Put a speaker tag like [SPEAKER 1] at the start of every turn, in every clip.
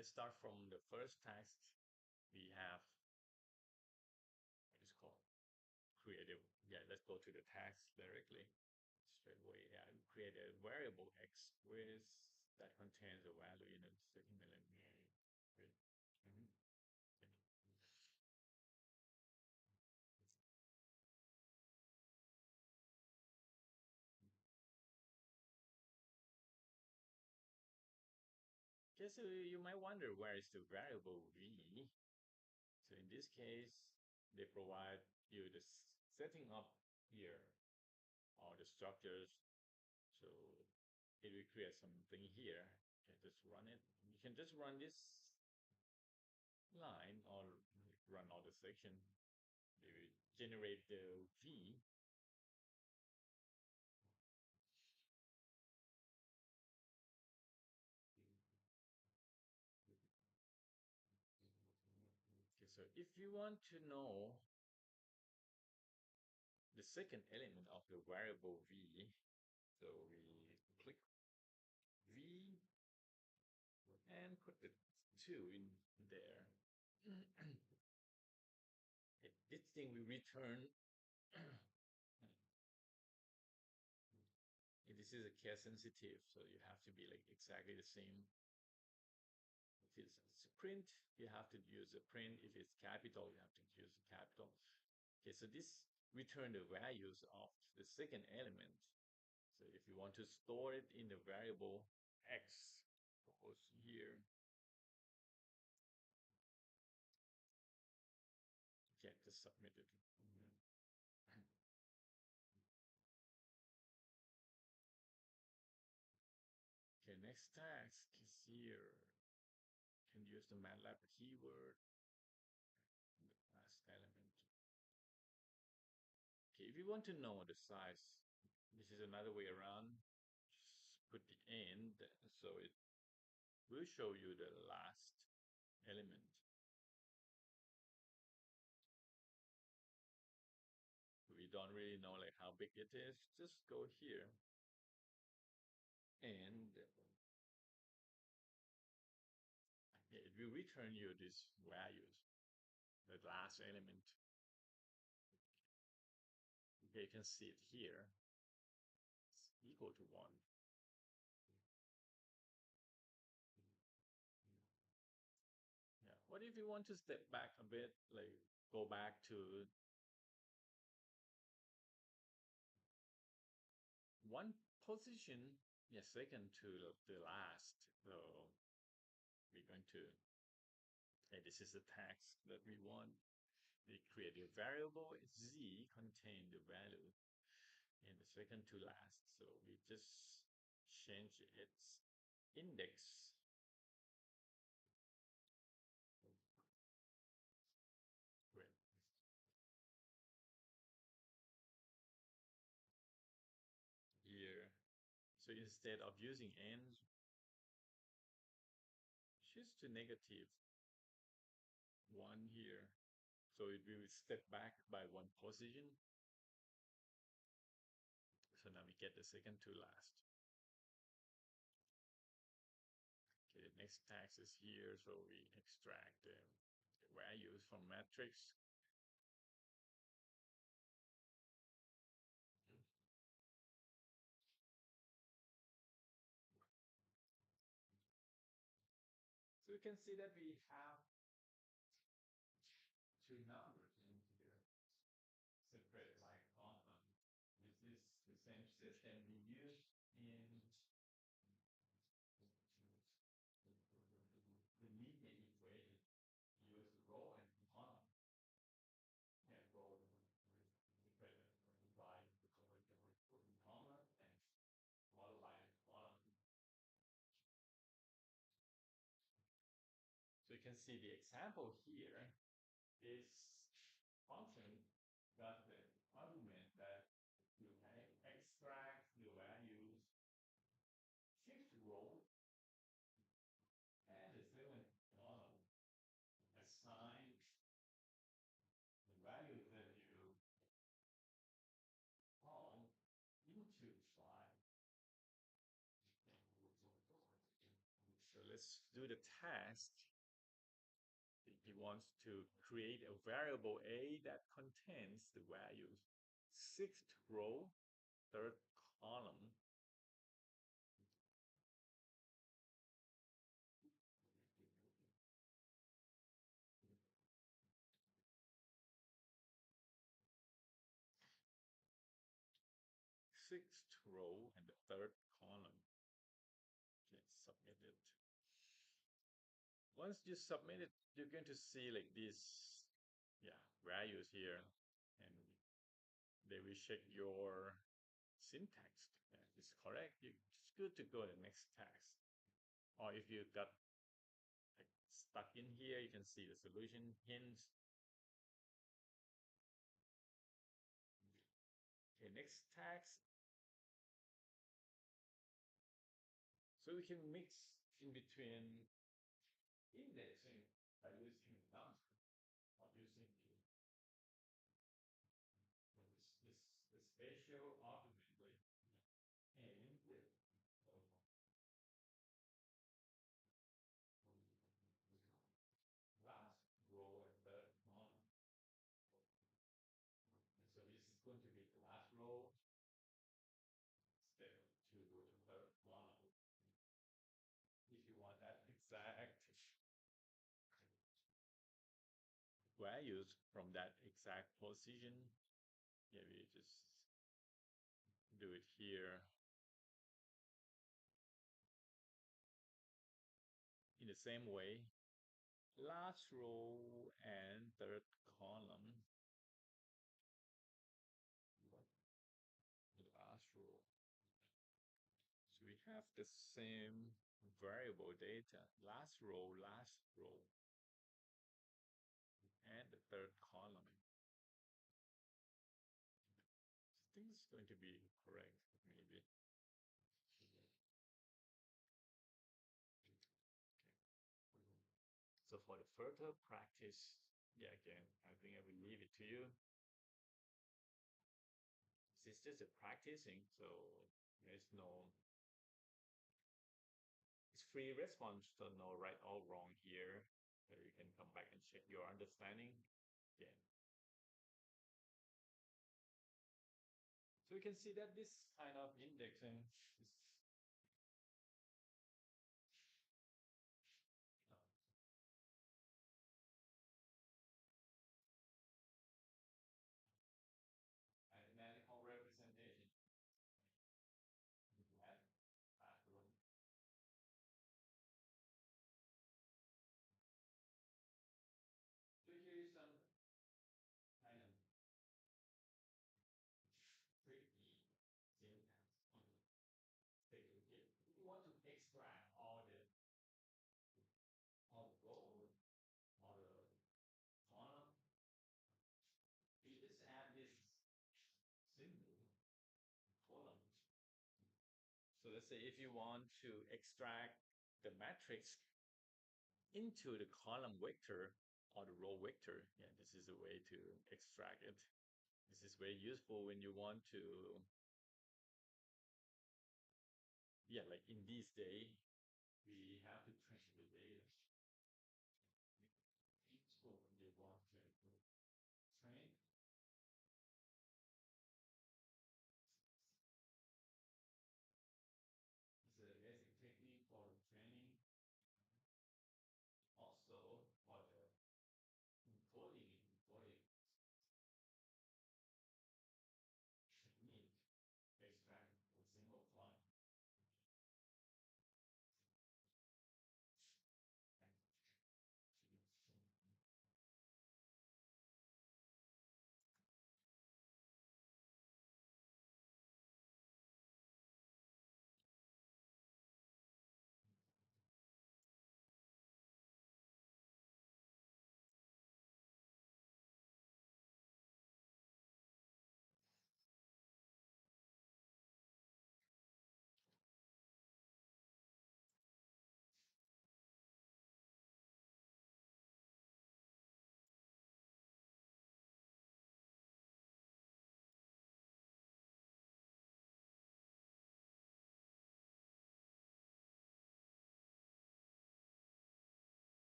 [SPEAKER 1] let's start from the first task. We have what is called creative. Yeah, let's go to the task directly straight away. Yeah, create a variable x with that contains a value in a second element. Good. Mhm. Okay, so you might wonder where is the variable v. So in this case, they provide you the setting up here, all the structures. So it will create something here. Okay, just run it. You can just run this line or run all the section. They will generate the V. Okay, so if you want to know the second element of the variable V, so we click V and put the 2 in there. This thing will return. This is a case sensitive, so you have to be like exactly the same. If it's print, you have to use a print. If it's capital, you have to use a capital. Okay, so this return the values of the second element. So if you want to store it in the variable x, suppose here, you can just submit it. Okay, next task is here. You can use the MATLAB keyword, the last element. Okay, if you want to know the size, this is another way around. Just put the end, so it will show you the last element. We don't really know like how big it is. Just go here and it will return you these values, the last element. Okay, you can see it here. It's equal to 1. Yeah. What if you want to step back a bit, like go back to one position, yeah, second to the last. So we're going to, hey, this is the task that we want. We create a variable z contain the value in the second to last. So we just change its index. Great. Here. So instead of using n, choose to -1 here. So it will step back by one position. So now we get the second to last. Okay, the next task is here. So we extract the values from matrix. So we can see that we have two numbers in here, separate by comma. This is the same system we use in the linear equation. Use row and column. And row divide comma and multiply column. So you can see the example here. This function got the argument that you can extract the values, shift row, and the seventh column, assign the value that you call into 5. So let's let's do the task. He wants to create a variable a that contains the values sixth row, third column. Sixth row and the third column. Okay, submit it. Once you submit it, you're going to see like these, yeah, values here, and they will check your syntax. Yeah, it's correct. It's good to go to the next task. Or if you got like stuck in here, you can see the solution hints. Okay, next task. So we can mix in between indexing by using numbers or using the spatial argument and last row and third column. And so this is going to be the last row, step to go to third column. If you want that exact values from that exact position, yeah, we just do it here in the same way. Last row and third column. The last row. So we have the same variable data. Last row, and the third column. I think it's going to be correct, maybe. So for the further practice, yeah, again, I think I will leave it to you. This is just a practicing, so there's no, it's free response, so no right or wrong here. So you can come back and check your understanding again. So we can see that this kind of indexing is mathematical representation. So here is some kind of tricky syntax. Take a look here. If you want to extract all the gold, all the column, you just add this symbol column. So let's say if you want to extract the matrix into the column vector or the row vector, yeah, this is a way to extract it. This is very useful when you want to, yeah, like in this day, we have to train the data. So you want to train. It's a basic technique for training. Also for the encoding technique, extract a single font.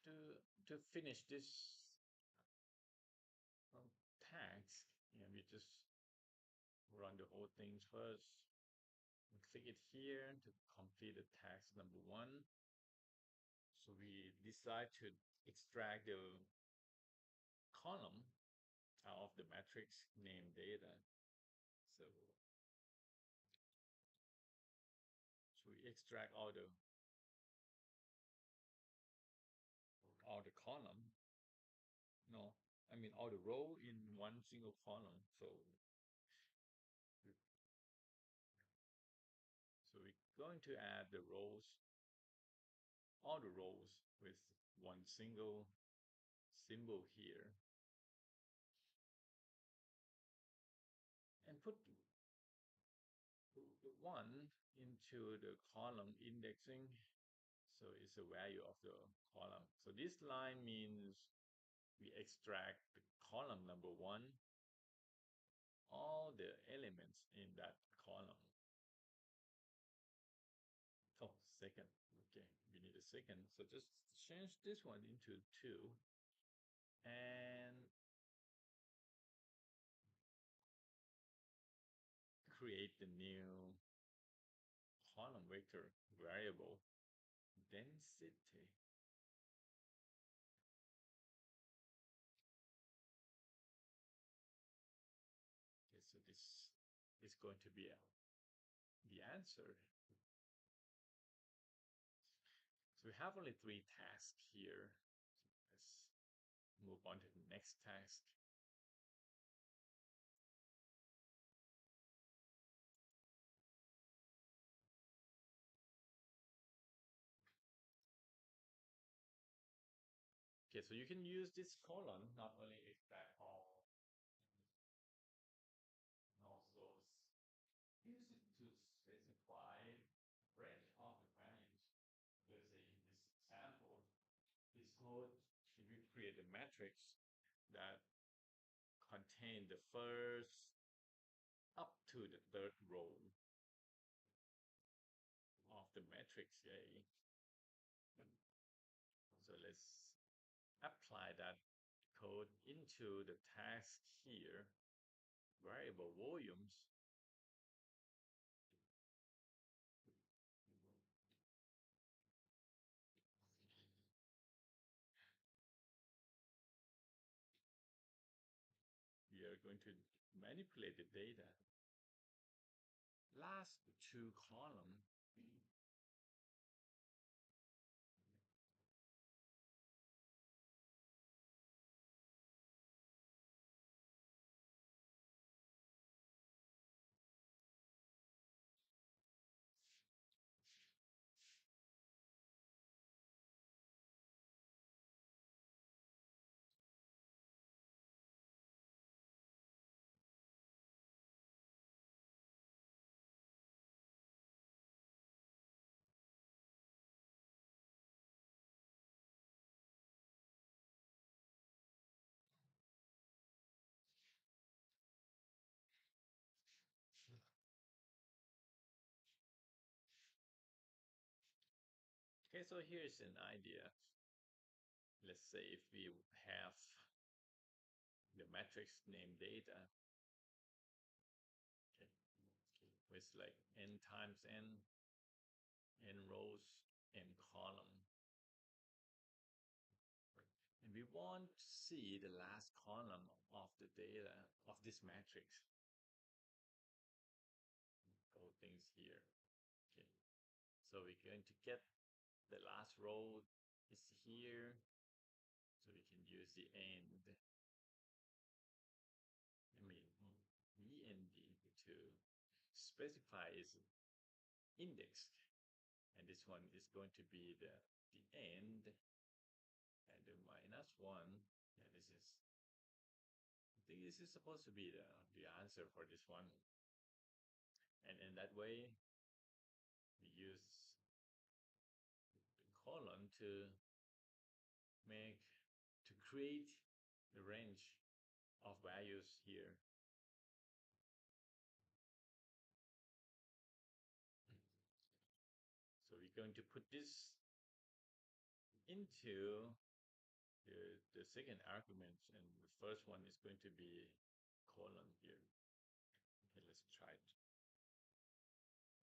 [SPEAKER 1] to finish this um, task, we just run the whole thing first. We click it here to complete the task number one. So we decide to extract the column out of the matrix name data. So, so we extract all the column. No, I mean all the row in one single column. So we're going to add the rows, all the rows with one single symbol here, and put the one into the column indexing. So it's a value of the column. So this line means we extract the column number one, all the elements in that column. Oh, second. Okay, we need a second. So just change this one into 2 and create the new column vector variable density. Okay, so this is going to be the answer. So we have only 3 tasks here. So let's move on to the next task. Okay, so you can use this column not only extract all, and also use it to specify range of the values. Let's say in this example, this code, if you create a matrix that contain the first up to the third row of the matrix A. So let's apply that code into the task here, variable volumes. We are going to manipulate the data. Last 2 column. Okay, so here's an idea. Let's say if we have the matrix name data, okay, with like n times n rows, n column. And we want to see the last column of the data of this matrix. Go things here. Okay. So we're going to get the last row is here. So we can use the end. I mean, end to specify is indexed. And this one is going to be the end and the -1. Yeah, this is, I think this is supposed to be the answer for this one. And in that way, we use the colon make to create the range of values here. So we're going to put this into the second argument, and the first one is going to be colon here. Okay, let's try it.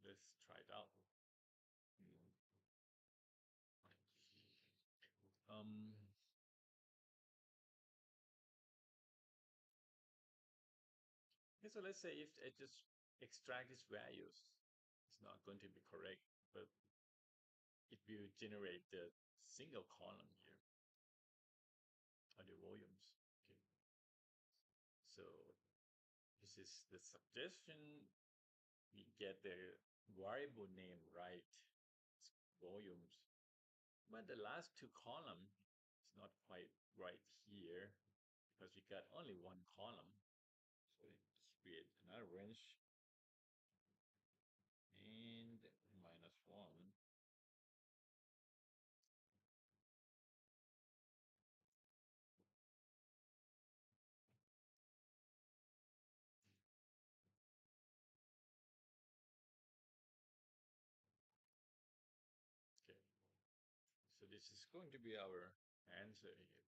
[SPEAKER 1] Let's try it out. Um, okay, so let's say if I just extract these values, it's not going to be correct, but it will generate the single column here, or the volumes. Okay, so this is the suggestion. We get the variable name right, it's volumes, but the last two column is not quite right here because we got only one column. So let's create another range and -1. Okay, so this is going to be our answer here.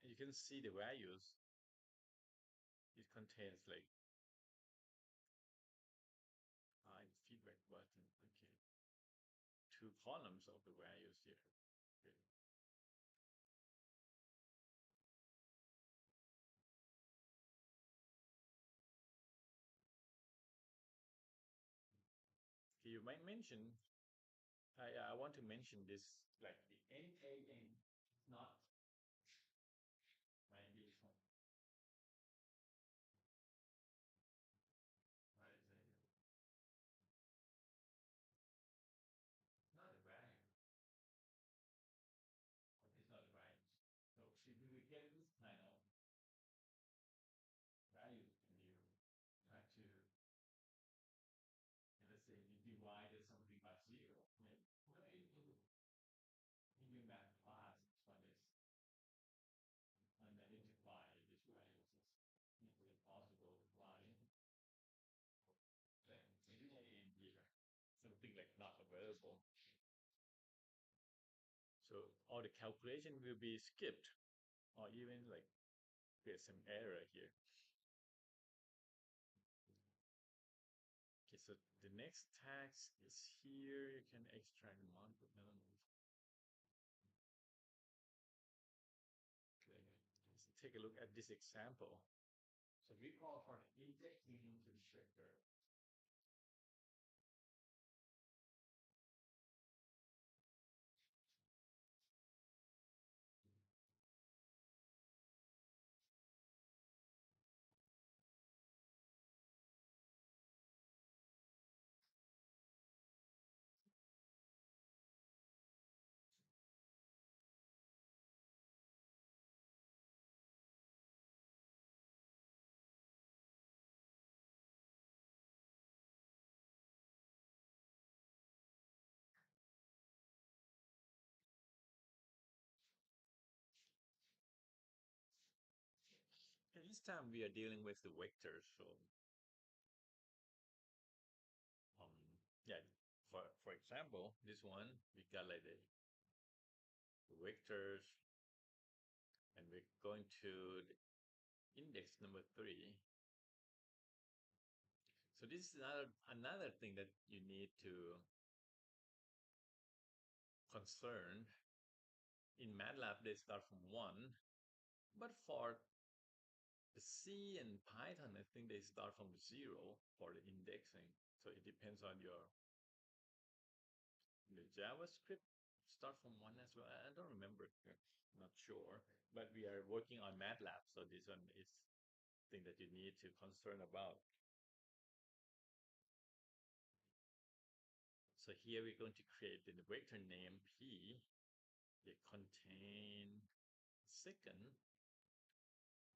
[SPEAKER 1] And you can see the values. It contains like feedback button. Okay, two columns of the values here. Okay. You might mention, I want to mention this, like the NAN, not right this one. Right, not a value. It's not right. So if we get this kind of value, and you try to, let's say you divide something by zero, in your math class, one is unidentify this values as impossible to find. Then in here, something like not available. So all the calculation will be skipped, or even like there's some error here. Okay, so the next task is here. You can extract multiple elements. Okay, let's take a look at this example. So we call for the indexing into the vector. And this time we are dealing with the vectors. So um, yeah, for example, this one we got like the vectors, and we're going to the index number 3. So this is another thing that you need to concern. In MATLAB, they start from 1, but for the C and Python, I think they start from 0 for the indexing. So it depends on the JavaScript start from 1 as well. I don't remember, not sure, but we are working on MATLAB, so this one is thing that you need to concern about. So here we're going to create the vector name P. They contain second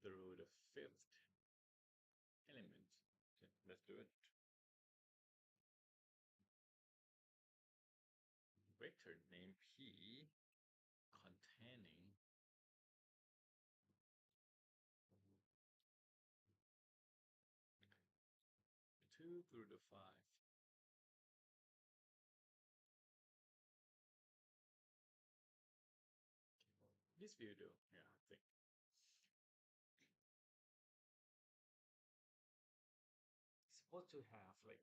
[SPEAKER 1] through the fifth element. Okay, let's do it. Vector name P containing two through the 5. this view though. Yeah, I think it's supposed to have like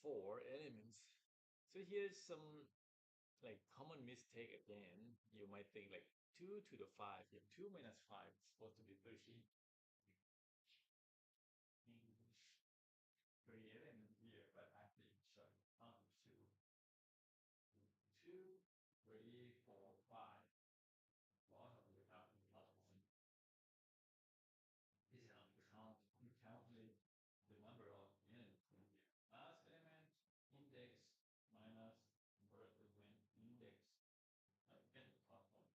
[SPEAKER 1] four elements. So here's some like common mistake again. You might think like 2 to the 5. Yeah, 2 minus 5 is supposed to be 13. Three elements here, but actually it's only two. Two, three, four, five. One of the count is how you calculate the number of elements in here. Last element, index minus birth element index. Get the top one.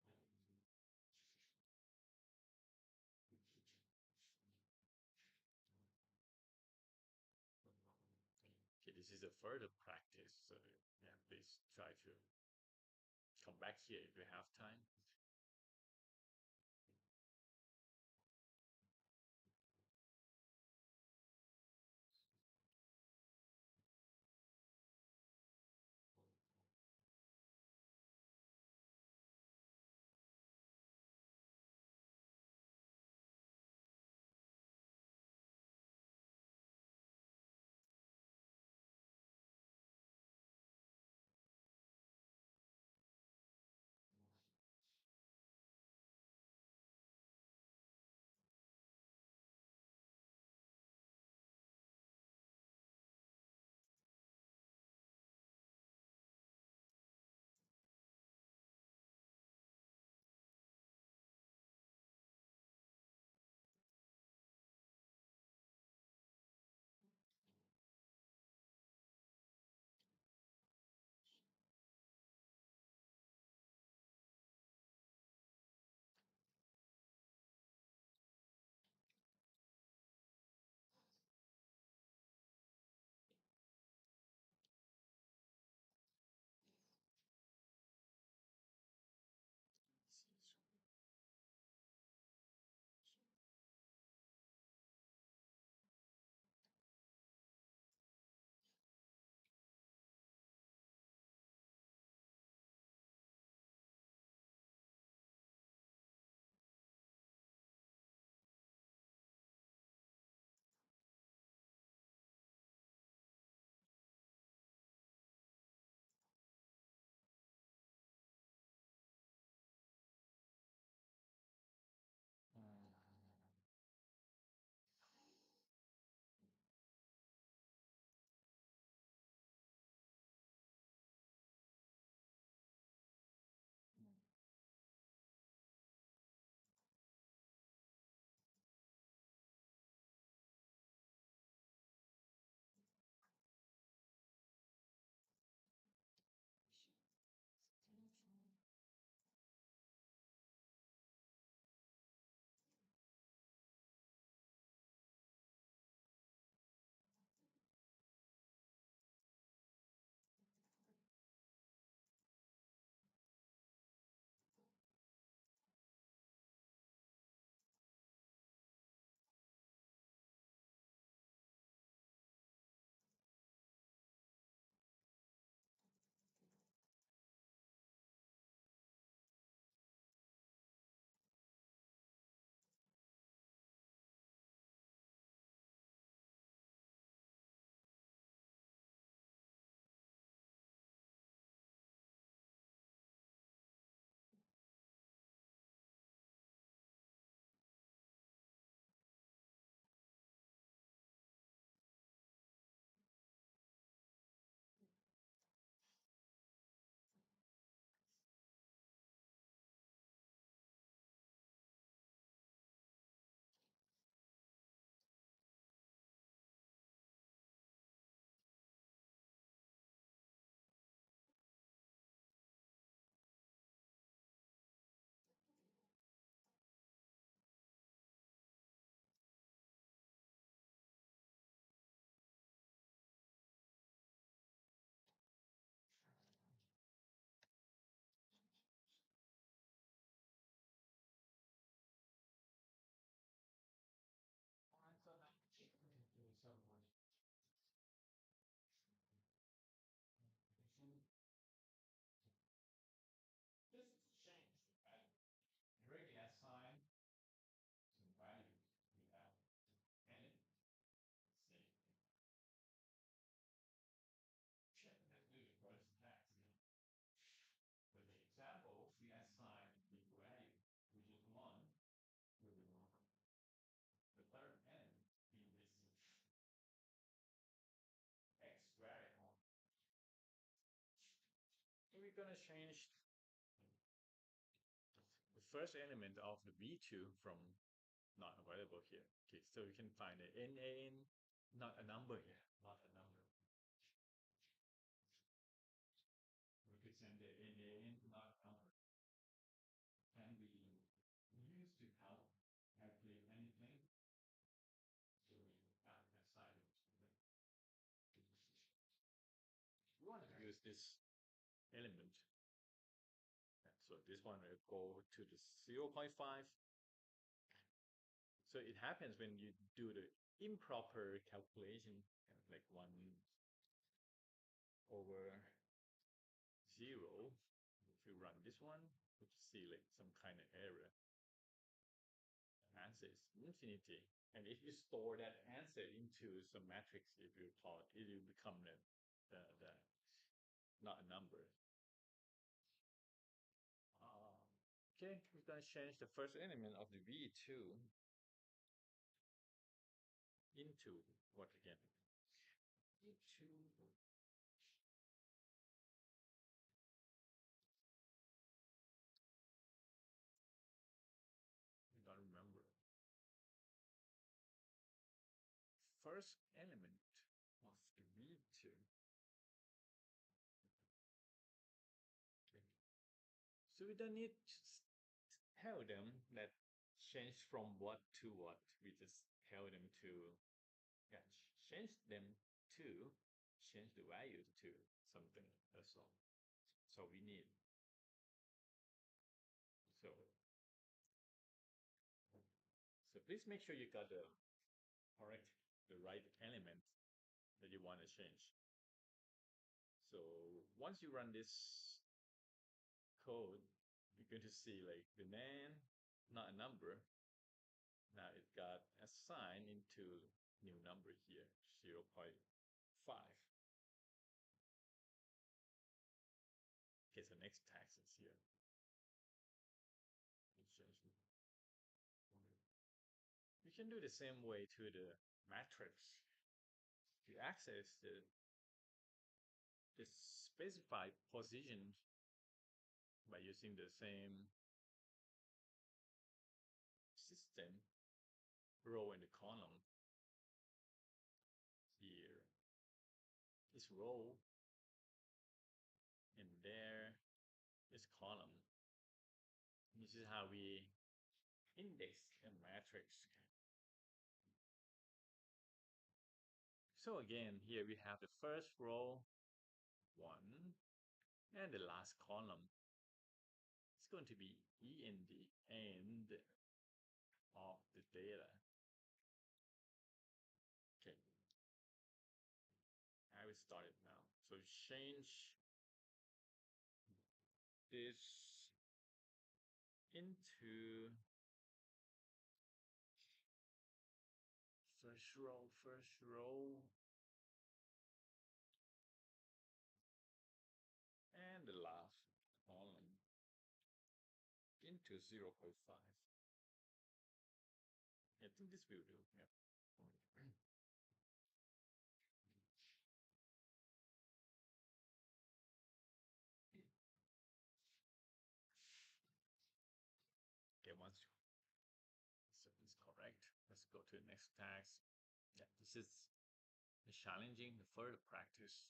[SPEAKER 1] Okay, this is a further practice. So yeah, please try to come back here if you have time. we're gonna change the first element of the V2 from not available here. Okay, so you can find the NaN, not a number here, not a number. We could send the NaN, not a number. Can be used to help calculate anything. So we have aside we want to use this element. So this one will go to the 0.5. So it happens when you do the improper calculation, like 1 over 0. If you run this one, you see like some kind of error. The answer is infinity. And if you store that answer into some matrix, if you plot, it will become the not a number. Okay, we're going to change the first element of the V2 into what again? Into I don't remember. First element of the V2. Okay. So we don't need to tell them that change from what to what. We just tell them to yeah, change them to change the value to something. That's all. So we need. So so please make sure you got the correct, the right element that you want to change. So once you run this code, you're going to see like the name, not a number. Now it got assigned into new number here, 0.5. Okay, so next tax is here. You can do the same way to the matrix. You access the specified position by using the same system row and the column. Here is row, and there is column. This is how we index a matrix. So again, here we have the first row, 1, and the last column. It's going to be END, end of the data. Okay, I will start it now. So change this into first row, and the last column into 0.5. I think this will do. Yeah. Okay, once so it's correct, let's go to the next task. Yeah, this is the challenging, the further practice.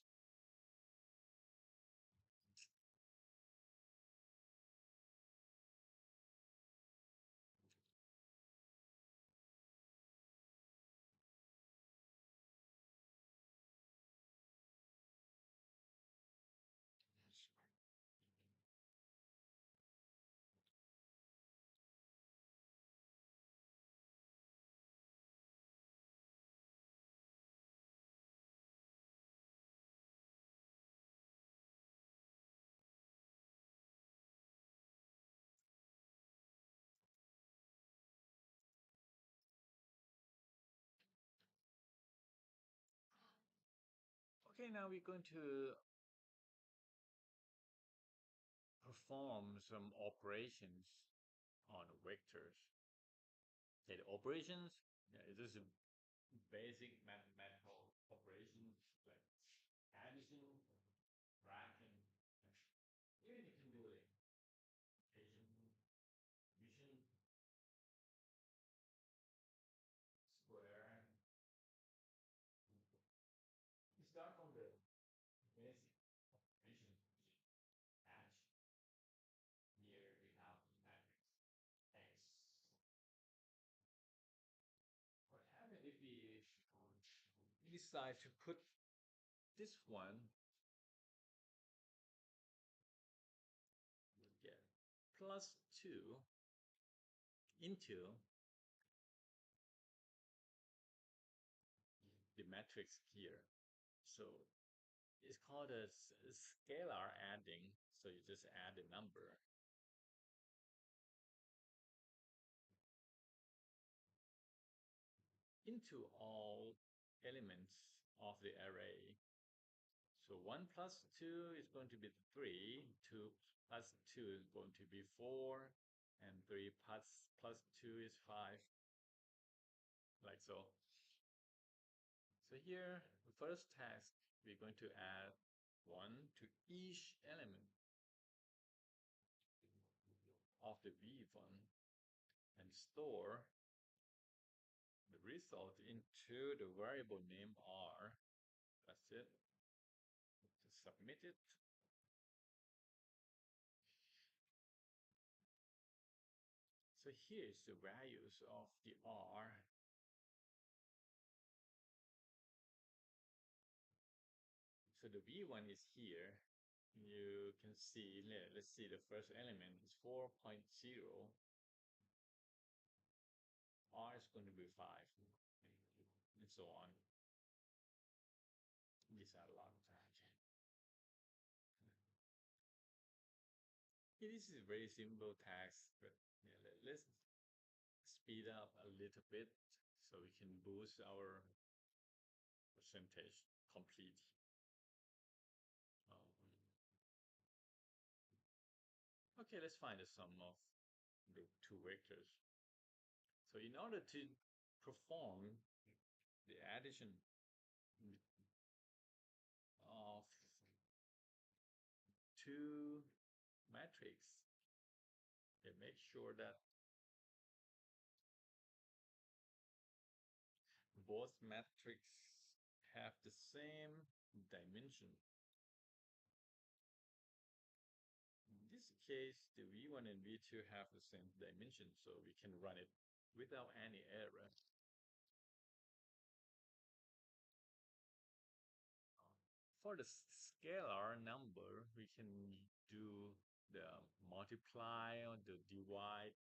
[SPEAKER 1] Okay, now we're going to perform some operations on vectors. Okay, the operations, yeah, it is a basic mathematical operations like addition, subtraction, decide to put this one, yeah, plus 2 into the matrix here. So it's called a scalar adding. So you just add a number. Into all elements of the array. So 1 plus 2 is going to be 3, 2 plus 2 is going to be 4, and 3 plus 2 is 5, like so. So here, the first task, we're going to add 1 to each element of the V1 and store the result into the variable name R. That's it. Just submit it. So here's the values of the R. So the V1 is here. You can see, let's see, the first element is 4.0. R is going to be 5, and so on. These are a lot of times. This is a very simple task, but let's speed up a little bit so we can boost our percentage complete. Okay, let's find the sum of the two vectors. So in order to perform the addition of two matrices, make sure that both matrices have the same dimension. In this case, the V1 and V2 have the same dimension, so we can run it without any error. For the scalar number, we can do the multiply or the divide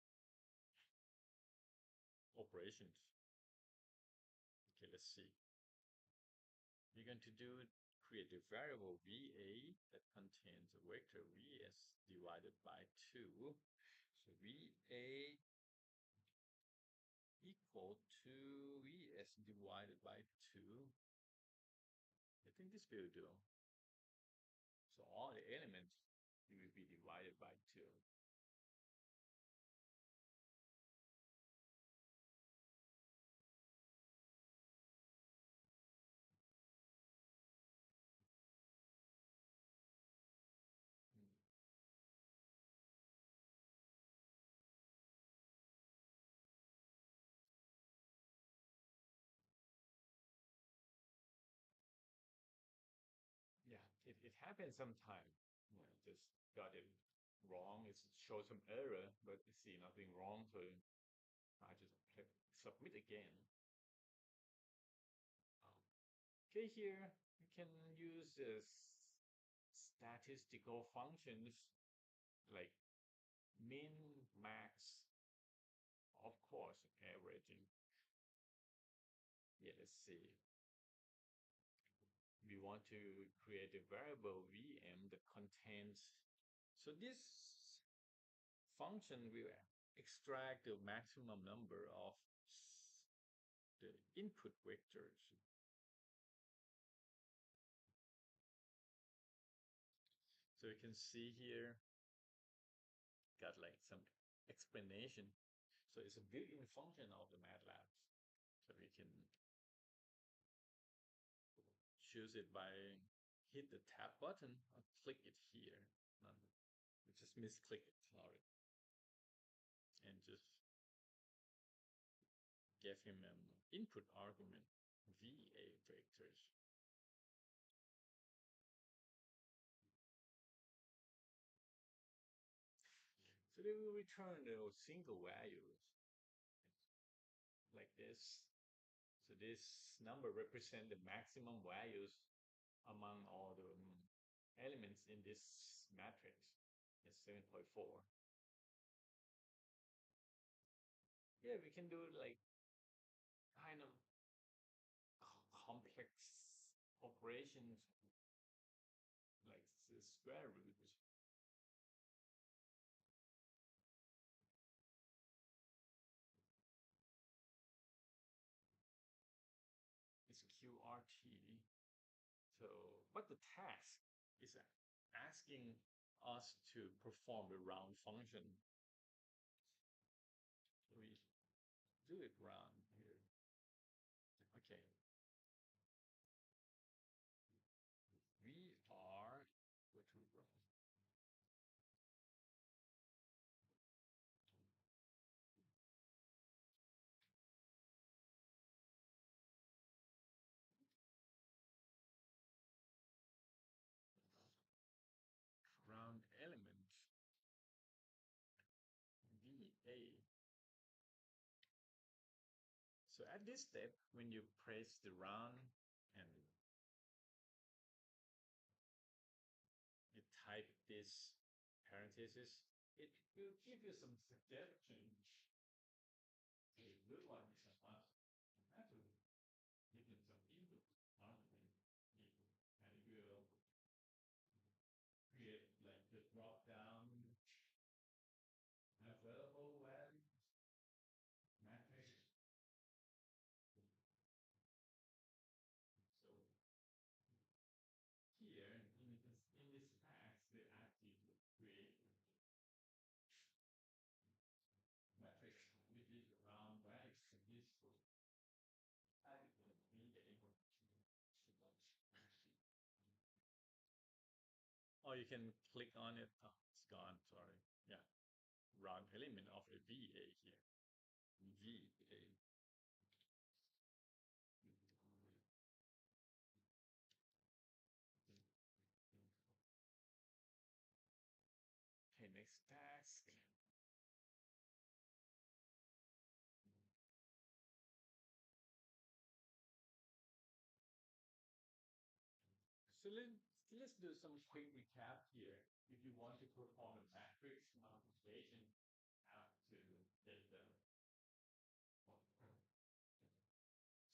[SPEAKER 1] operations. Okay, let's see. We're going to create a variable VA that contains a vector VS divided by 2. So VA equal to VS divided by 2. I think this will do. So all the elements will be divided by 2. Yeah, it happens sometime. Just got it wrong. It shows some error, but you see nothing wrong, so I just click submit again. Okay, here you can use this statistical functions like min, max, of course, averaging. Yeah, let's see. We want to create a variable VM that contains, so this function will extract the maximum number of the input vectors. So you can see here, got like some explanation. So it's a built-in function of the MATLAB. So we can choose it by hit the tab button or click it here. Just misclick it, sorry. And just give him an input argument, VA vectors. So they will return those single values like this. So So this number represents the maximum values among all the elements in this matrix. It's 7.4. Yeah, we can do like kind of complex operations like the square root. It's QRT. So, but the task is asking us to perform the round function. We do it round here. Okay. We are what we round element VA. So at this step, when you press the round and you type this parenthesis, it will give you some suggestions. A good one is a must. Have to give it some input on it, and it will create like the drop down available values matrix. So here in this task, they ask you to create matrix which is around values of this oh, you can click on it. Oh, it's gone. Sorry. Yeah, round element of a VA here. VA. Okay, next task. So let's do some quick recap here. If you want to perform a matrix multiplication, have to get the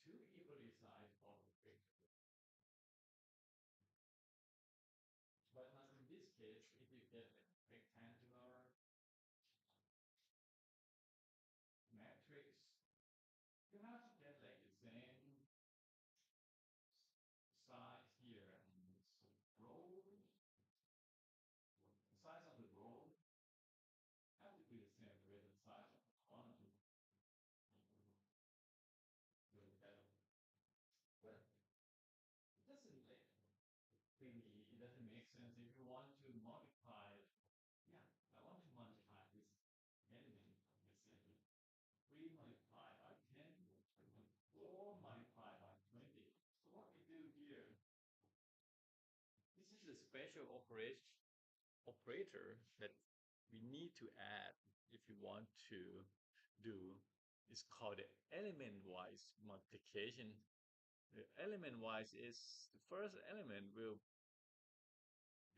[SPEAKER 1] two equally sized objects. But now in this case, if you get a rectangular matrix, you have to get like the same size here and this row. The size of the row have to be the same with the size of the column. But it doesn't like really, it doesn't make sense if you want to multiply. Yeah, I want to multiply this element, let's say 3 multiplied by 10, 4 multiplied by 20. So what we do here, this is a special operator that we need to add if you want to do. It's called the element-wise multiplication. The element-wise is the first element will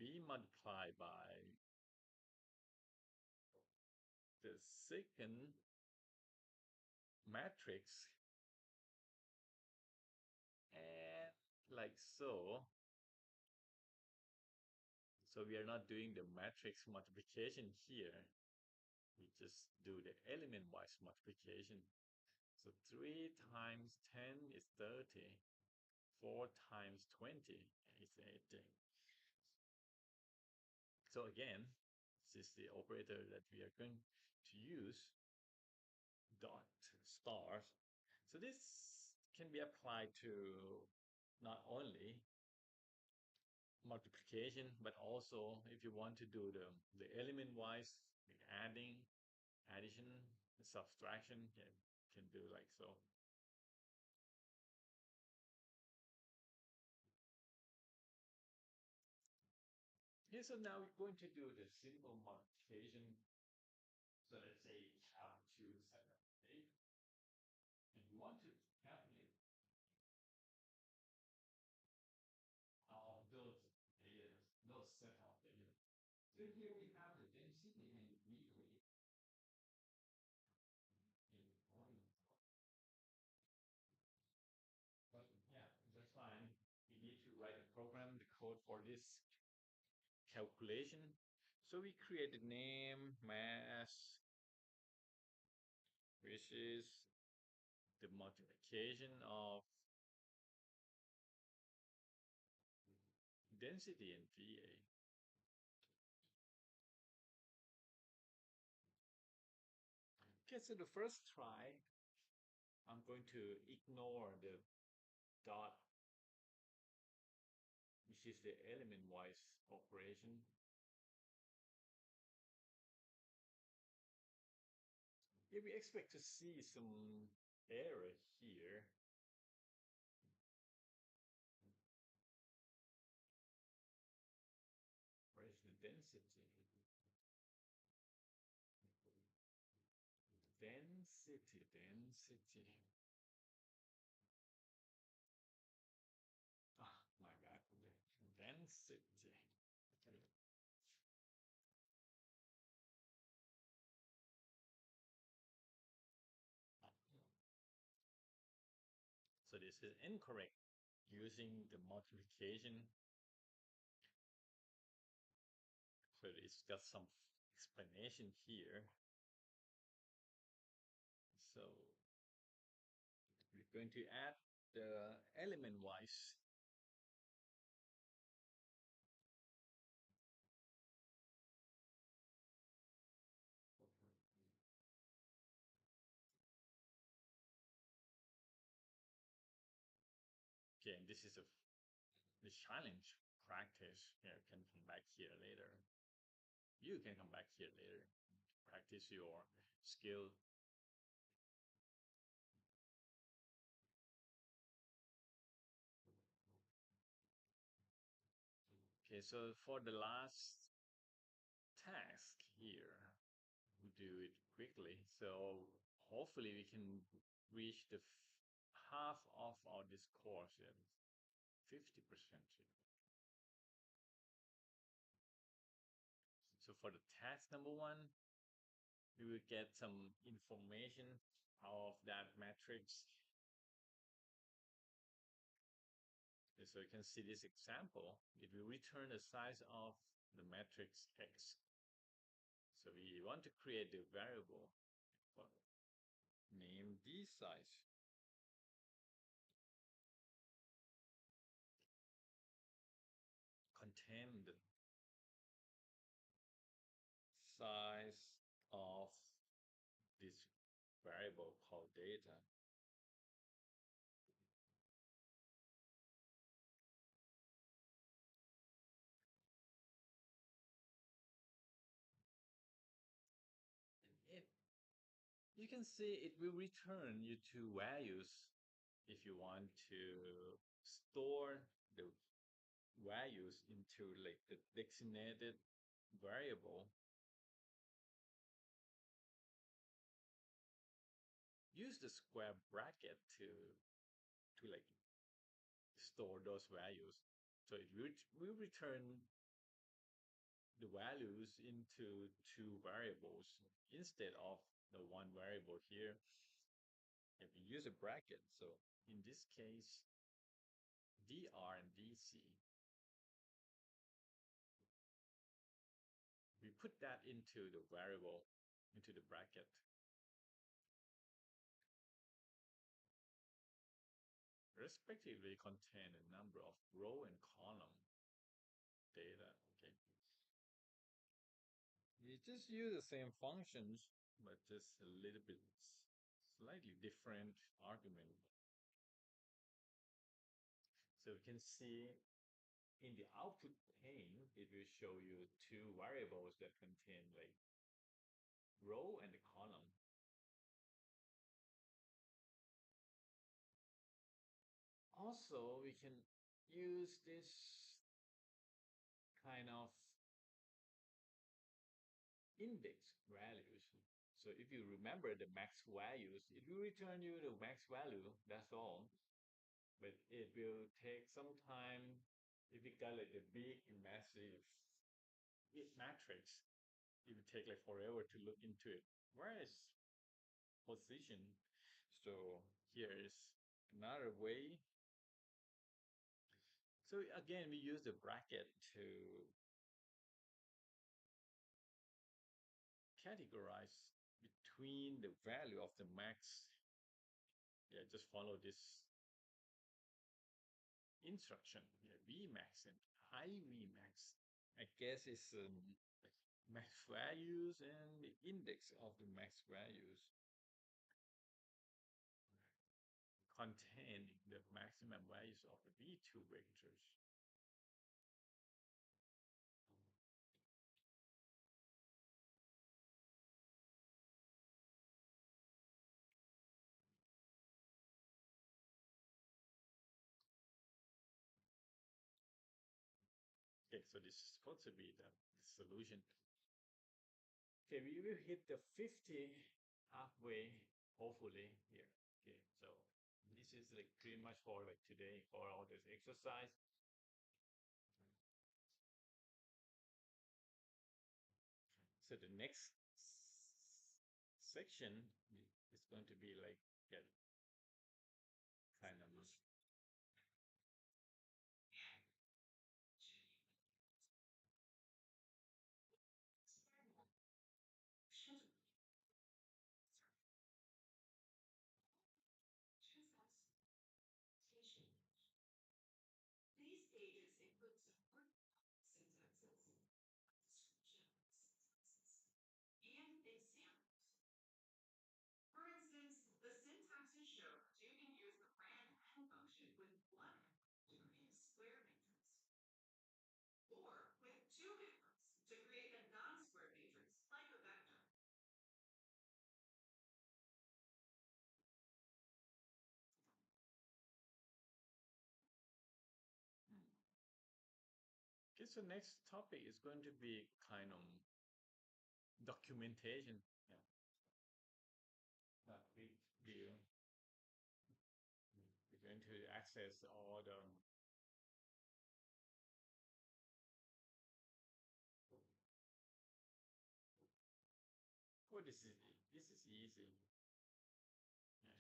[SPEAKER 1] be multiplied by the second matrix and like so. So we are not doing the matrix multiplication here. We just do the element-wise multiplication. So 3 times 10 is 30. 4 times 20 is 80. So again, this is the operator that we are going to use, dot star. So this can be applied to not only multiplication, but also if you want to do the element wise, like adding, addition, subtraction, you can do like so. Okay, so now we're going to do the simple multiplication. So let's say you have two 7 8, and you want to calculate So here we have the density and degree in volume. But yeah, that's fine. We need to write a program, the code for this calculation. So we create a name, mass, which is the multiplication of density in VA. Okay, so the first try, I'm going to ignore the dot, which is the element-wise operation. Yeah, we expect to see some error here. Where is the density? Density. Ah, my God. Density. So this is incorrect. Using the multiplication, so it's got some explanation here. So we're going to add the element wise. Okay, and this is the challenge practice. Yeah, can come back here later. You can come back here later. Practice your skill. Okay, so for the last task here, we do it quickly. So hopefully we can reach the half of our this course at 50%. So for the task number one, we will get some information of that matrix. So you can see this example. It will return the size of the matrix X. So we want to create the variable name D size. Contain the size of this variable called data. It, you can see it will return you two values if you want to store the values into like the designated variable. Use the square bracket to like store those values. So it will return the values into two variables instead of the one variable here. If you use a bracket, so in this case, dr and dc, we put that into the variable, into the bracket. Respectively contain a number of row and column data. Okay, you just use the same functions, but just a little bit slightly different argument. So you can see in the output pane, it will show you two variables that contain like row and the column. Also, we can use this kind of index values. So if you remember the max values, it will return you the max value, that's all. But it will take some time if you got like the big massive matrix. It would take like forever to look into it. Whereas position, so here is another way. So again, we use the bracket to categorize between the value of the max. Yeah, just follow this instruction. Yeah, Vmax and Ivmax. I guess it's max values and the index of the max values containing the maximum values of the V2 vectors. Okay, so this is supposed to be the solution. Okay, we will hit the 50 halfway, hopefully, here. Okay, so this is like pretty much for like today for all this exercise. So the next section is going to be like get kind of okay, so next topic is going to be kind of documentation. Yeah, that we're going to access all the. Oh, this is easy. Yeah.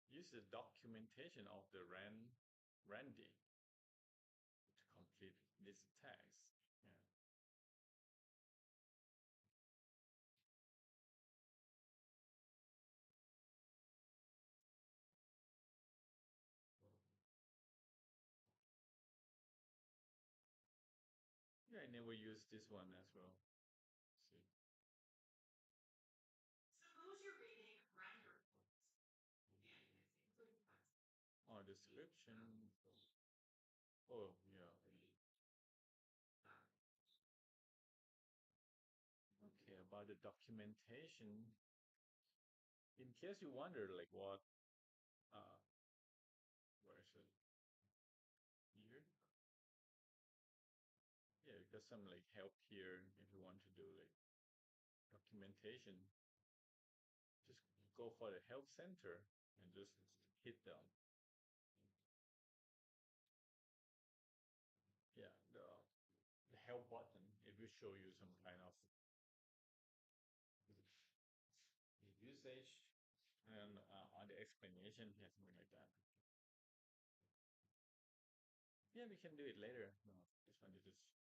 [SPEAKER 1] Use the documentation of the Randy to complete this task. Yeah. Yeah, I never use this one as well. See. Oh, description. Oh, yeah. Okay, about the documentation. In case you wonder, like what, uh, where is it? Here? Yeah, because some like help here if you want to do like documentation. Just go for the help center and just hit them. Yeah, the help button. It will show you some kind of usage and on the explanation, yeah, something like that. Yeah, we can do it later. No, this one is just like,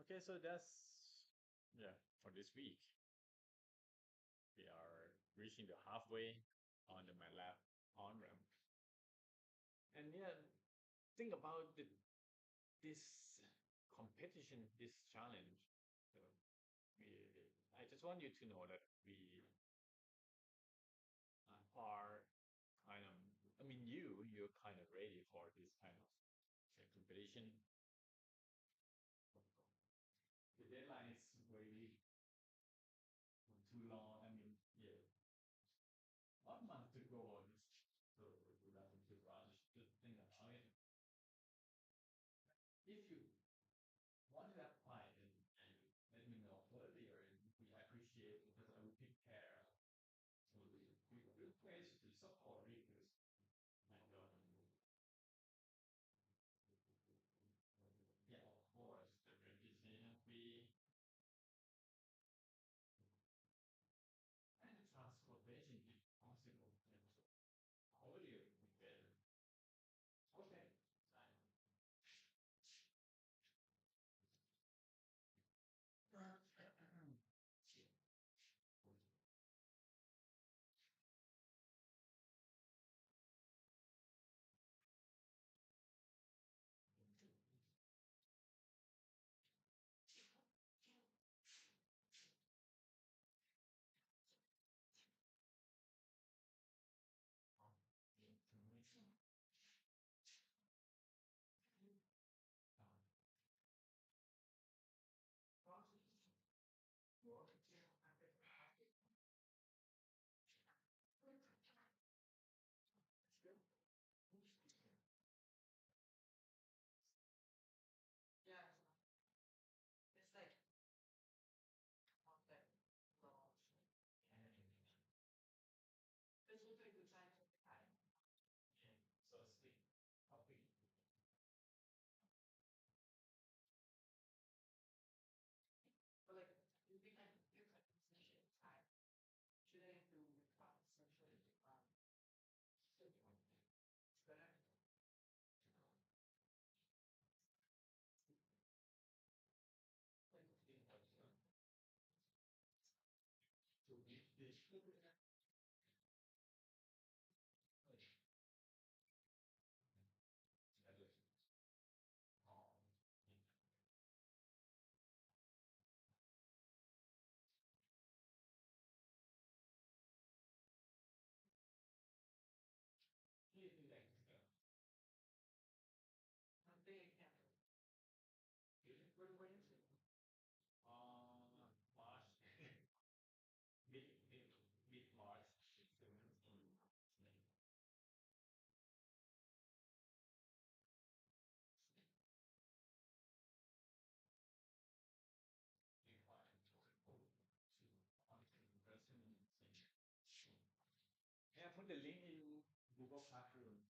[SPEAKER 1] okay. So that's yeah for this week. We are reaching the halfway on the MATLAB on ramp, and yeah, think about this competition, this challenge. So we, I just want you to know that we are kind of, I mean, you're kind of ready for this kind of competition. The deadline is way too long. I mean, yeah, 1 month to go on this, so we have to rush. Just think about it. If you want to apply, then let me know earlier, and we appreciate it because I will prepare Yeah, put the link in Google Classroom.